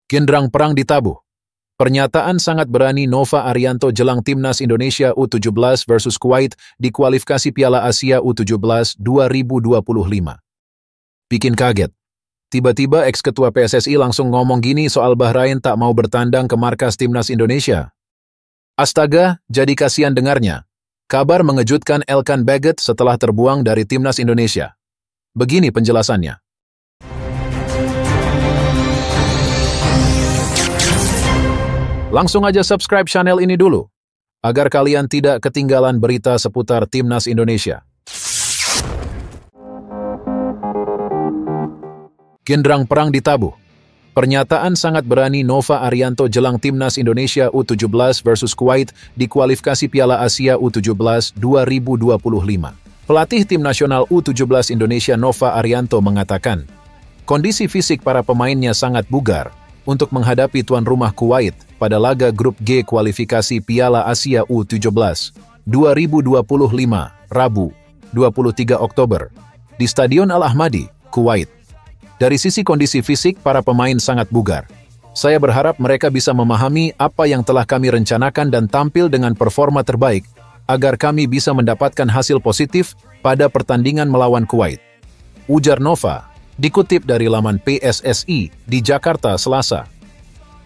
Genderang perang ditabuh. Pernyataan sangat berani Nova Arianto jelang Timnas Indonesia U17 versus Kuwait di kualifikasi Piala Asia U17 2025. Bikin kaget. Tiba-tiba ex-ketua PSSI langsung ngomong gini soal Bahrain tak mau bertandang ke markas Timnas Indonesia. Astaga, jadi kasihan dengarnya. Kabar mengejutkan Elkan Baggett setelah terbuang dari Timnas Indonesia. Begini penjelasannya. Langsung aja subscribe channel ini dulu, agar kalian tidak ketinggalan berita seputar Timnas Indonesia. Genderang perang ditabuh. Pernyataan sangat berani Nova Arianto jelang Timnas Indonesia U17 versus Kuwait di kualifikasi Piala Asia U17 2025. Pelatih Tim Nasional U17 Indonesia Nova Arianto mengatakan, kondisi fisik para pemainnya sangat bugar untuk menghadapi tuan rumah Kuwait pada laga grup G kualifikasi Piala Asia U17 2025 Rabu 23 Oktober di Stadion Al-Ahmadi, Kuwait. Dari sisi kondisi fisik, para pemain sangat bugar. Saya berharap mereka bisa memahami apa yang telah kami rencanakan dan tampil dengan performa terbaik agar kami bisa mendapatkan hasil positif pada pertandingan melawan Kuwait. Ujar Nova, dikutip dari laman PSSI di Jakarta, Selasa.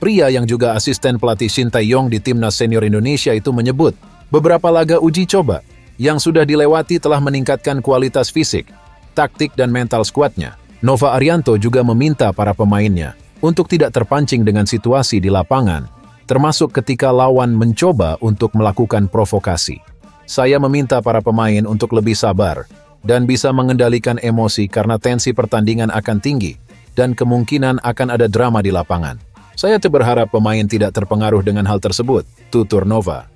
Pria yang juga asisten pelatih Shin Tae-yong di Timnas Senior Indonesia itu menyebut, beberapa laga uji coba yang sudah dilewati telah meningkatkan kualitas fisik, taktik dan mental skuadnya. Nova Arianto juga meminta para pemainnya untuk tidak terpancing dengan situasi di lapangan, termasuk ketika lawan mencoba untuk melakukan provokasi. Saya meminta para pemain untuk lebih sabar dan bisa mengendalikan emosi karena tensi pertandingan akan tinggi dan kemungkinan akan ada drama di lapangan. Saya berharap pemain tidak terpengaruh dengan hal tersebut, tutur Nova.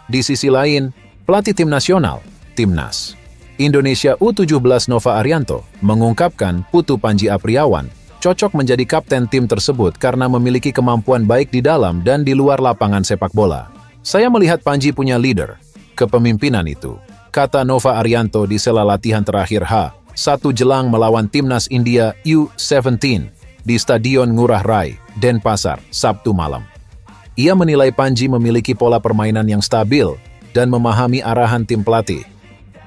Di sisi lain, pelatih tim nasional, Timnas Indonesia U17 Nova Arianto mengungkapkan Putu Panji Apriawan cocok menjadi kapten tim tersebut karena memiliki kemampuan baik di dalam dan di luar lapangan sepak bola. Saya melihat Panji punya leader, kepemimpinan itu, kata Nova Arianto di sela latihan terakhir H1 jelang melawan Timnas India U17 di Stadion Ngurah Rai, Denpasar, Sabtu malam. Ia menilai Panji memiliki pola permainan yang stabil dan memahami arahan tim pelatih.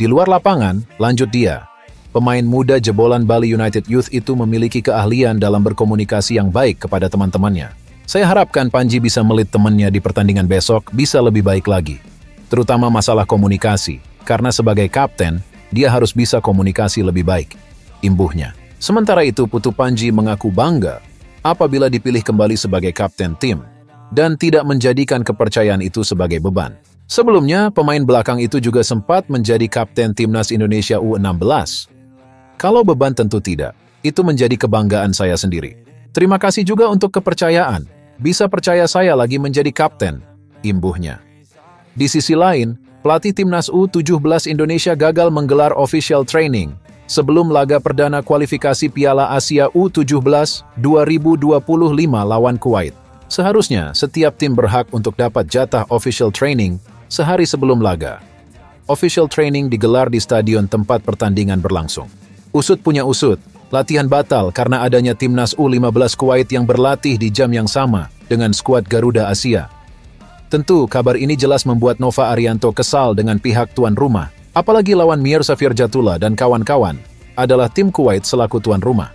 Di luar lapangan, lanjut dia, pemain muda jebolan Bali United Youth itu memiliki keahlian dalam berkomunikasi yang baik kepada teman-temannya. Saya harapkan Panji bisa melit temannya di pertandingan besok bisa lebih baik lagi, terutama masalah komunikasi, karena sebagai kapten, dia harus bisa komunikasi lebih baik, imbuhnya. Sementara itu, Putu Panji mengaku bangga apabila dipilih kembali sebagai kapten tim dan tidak menjadikan kepercayaan itu sebagai beban. Sebelumnya, pemain belakang itu juga sempat menjadi kapten Timnas Indonesia U16. Kalau beban tentu tidak, itu menjadi kebanggaan saya sendiri. Terima kasih juga untuk kepercayaan. Bisa percaya saya lagi menjadi kapten, imbuhnya. Di sisi lain, pelatih Timnas U17 Indonesia gagal menggelar official training sebelum laga perdana kualifikasi Piala Asia U17 2025 lawan Kuwait. Seharusnya, setiap tim berhak untuk dapat jatah official training sehari sebelum laga. Official training digelar di stadion tempat pertandingan berlangsung. Usut punya usut, latihan batal karena adanya Timnas U15 Kuwait yang berlatih di jam yang sama dengan skuad Garuda Asia. Tentu, kabar ini jelas membuat Nova Arianto kesal dengan pihak tuan rumah, apalagi lawan Mirsafir Jatullah dan kawan-kawan adalah tim Kuwait selaku tuan rumah.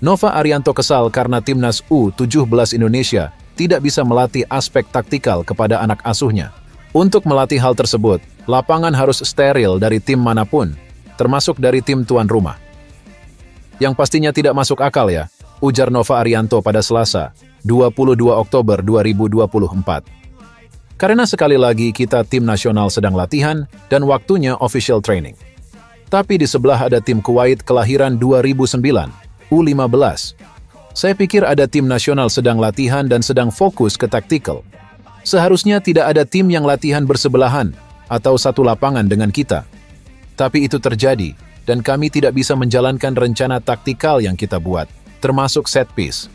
Nova Arianto kesal karena Timnas U17 Indonesia tidak bisa melatih aspek taktikal kepada anak asuhnya. Untuk melatih hal tersebut, lapangan harus steril dari tim manapun, termasuk dari tim tuan rumah. Yang pastinya tidak masuk akal ya, ujar Nova Arianto pada Selasa, 22 Oktober 2024. Karena sekali lagi kita tim nasional sedang latihan dan waktunya official training. Tapi di sebelah ada tim Kuwait kelahiran 2009, U15. Saya pikir ada tim nasional sedang latihan dan sedang fokus ke taktikal. Seharusnya tidak ada tim yang latihan bersebelahan atau satu lapangan dengan kita. Tapi itu terjadi, dan kami tidak bisa menjalankan rencana taktikal yang kita buat, termasuk set piece.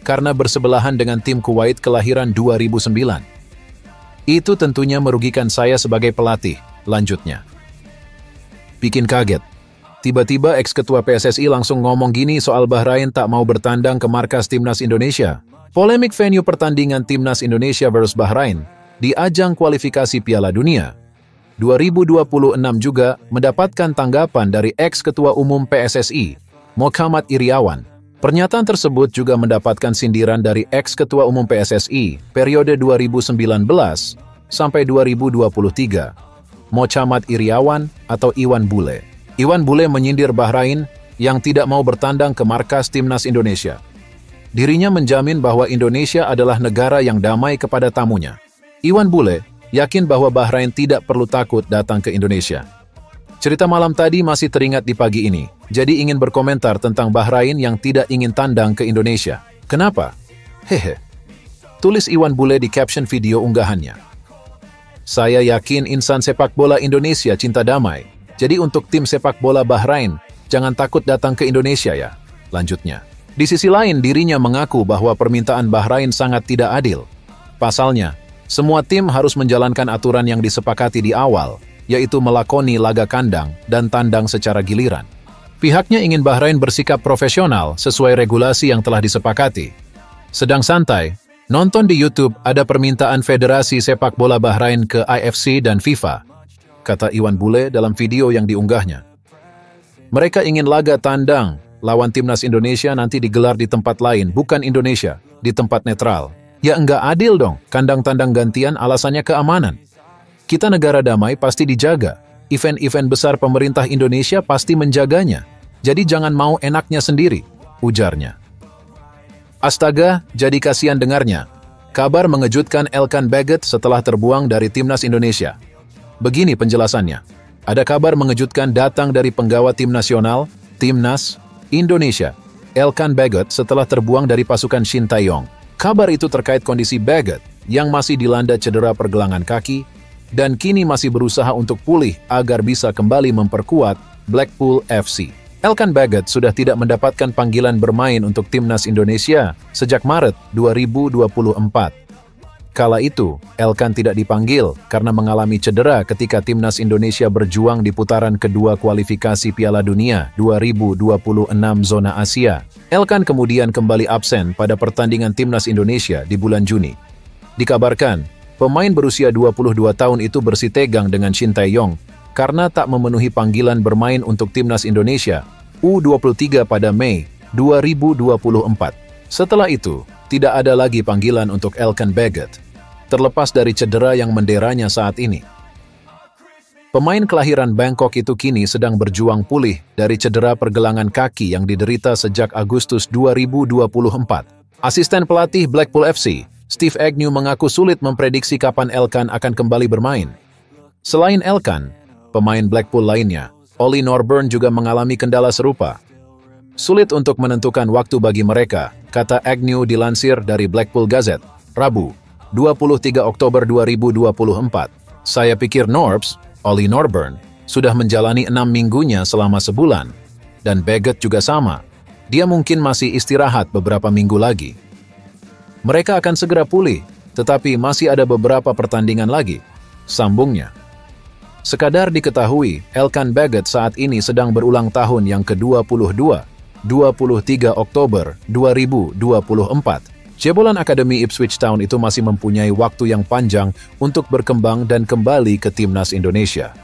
Karena bersebelahan dengan tim Kuwait kelahiran 2009. Itu tentunya merugikan saya sebagai pelatih, lanjutnya. Bikin kaget. Tiba-tiba ex-ketua PSSI langsung ngomong gini soal Bahrain tak mau bertandang ke markas Timnas Indonesia. Polemik venue pertandingan Timnas Indonesia versus Bahrain di ajang kualifikasi Piala Dunia 2026 juga mendapatkan tanggapan dari ex-ketua umum PSSI, Muhammad Iryawan. Pernyataan tersebut juga mendapatkan sindiran dari ex-ketua umum PSSI periode 2019 sampai 2023, Muhammad Iryawan atau Iwan Bule. Iwan Bule menyindir Bahrain yang tidak mau bertandang ke markas Timnas Indonesia. Dirinya menjamin bahwa Indonesia adalah negara yang damai kepada tamunya. Iwan Bule yakin bahwa Bahrain tidak perlu takut datang ke Indonesia. Cerita malam tadi masih teringat di pagi ini, jadi ingin berkomentar tentang Bahrain yang tidak ingin tandang ke Indonesia. Kenapa? Hehe. Tulis Iwan Bule di caption video unggahannya. Saya yakin insan sepak bola Indonesia cinta damai, jadi untuk tim sepak bola Bahrain, jangan takut datang ke Indonesia ya, lanjutnya. Di sisi lain, dirinya mengaku bahwa permintaan Bahrain sangat tidak adil. Pasalnya, semua tim harus menjalankan aturan yang disepakati di awal, yaitu melakoni laga kandang dan tandang secara giliran. Pihaknya ingin Bahrain bersikap profesional sesuai regulasi yang telah disepakati. Sedang santai, nonton di YouTube ada permintaan Federasi Sepak Bola Bahrain ke IFC dan FIFA, kata Iwan Bule dalam video yang diunggahnya. Mereka ingin laga tandang lawan Timnas Indonesia nanti digelar di tempat lain, bukan Indonesia, di tempat netral. Ya enggak adil dong, kandang tandang gantian alasannya keamanan. Kita negara damai pasti dijaga, event-event besar pemerintah Indonesia pasti menjaganya. Jadi jangan mau enaknya sendiri, ujarnya. Astaga, jadi kasihan dengarnya. Kabar mengejutkan Elkan Baggett setelah terbuang dari Timnas Indonesia. Begini penjelasannya. Ada kabar mengejutkan datang dari penggawa tim nasional, Timnas Indonesia, Elkan Baggett setelah terbuang dari pasukan Shin Tae-yong. Kabar itu terkait kondisi Baggett yang masih dilanda cedera pergelangan kaki dan kini masih berusaha untuk pulih agar bisa kembali memperkuat Blackpool FC. Elkan Baggett sudah tidak mendapatkan panggilan bermain untuk Timnas Indonesia sejak Maret 2024. Kala itu, Elkan tidak dipanggil karena mengalami cedera ketika Timnas Indonesia berjuang di putaran kedua kualifikasi Piala Dunia 2026 zona Asia. Elkan kemudian kembali absen pada pertandingan Timnas Indonesia di bulan Juni. Dikabarkan, pemain berusia 22 tahun itu bersitegang dengan Shin Tae-yong karena tak memenuhi panggilan bermain untuk Timnas Indonesia U23 pada Mei 2024. Setelah itu, tidak ada lagi panggilan untuk Elkan Baggett, terlepas dari cedera yang menderanya saat ini. Pemain kelahiran Bangkok itu kini sedang berjuang pulih dari cedera pergelangan kaki yang diderita sejak Agustus 2024. Asisten pelatih Blackpool FC, Steve Agnew mengaku sulit memprediksi kapan Elkan akan kembali bermain. Selain Elkan, pemain Blackpool lainnya, Ollie Norburn juga mengalami kendala serupa. Sulit untuk menentukan waktu bagi mereka, kata Agnew dilansir dari Blackpool Gazette, Rabu, 23 Oktober 2024. Saya pikir Ollie Norburn, sudah menjalani 6 minggunya selama sebulan. Dan Baggett juga sama. Dia mungkin masih istirahat beberapa minggu lagi. Mereka akan segera pulih, tetapi masih ada beberapa pertandingan lagi, sambungnya. Sekadar diketahui, Elkan Baggett saat ini sedang berulang tahun yang ke-22, 23 Oktober 2024. Jebolan Akademi Ipswich Town itu masih mempunyai waktu yang panjang untuk berkembang dan kembali ke Timnas Indonesia.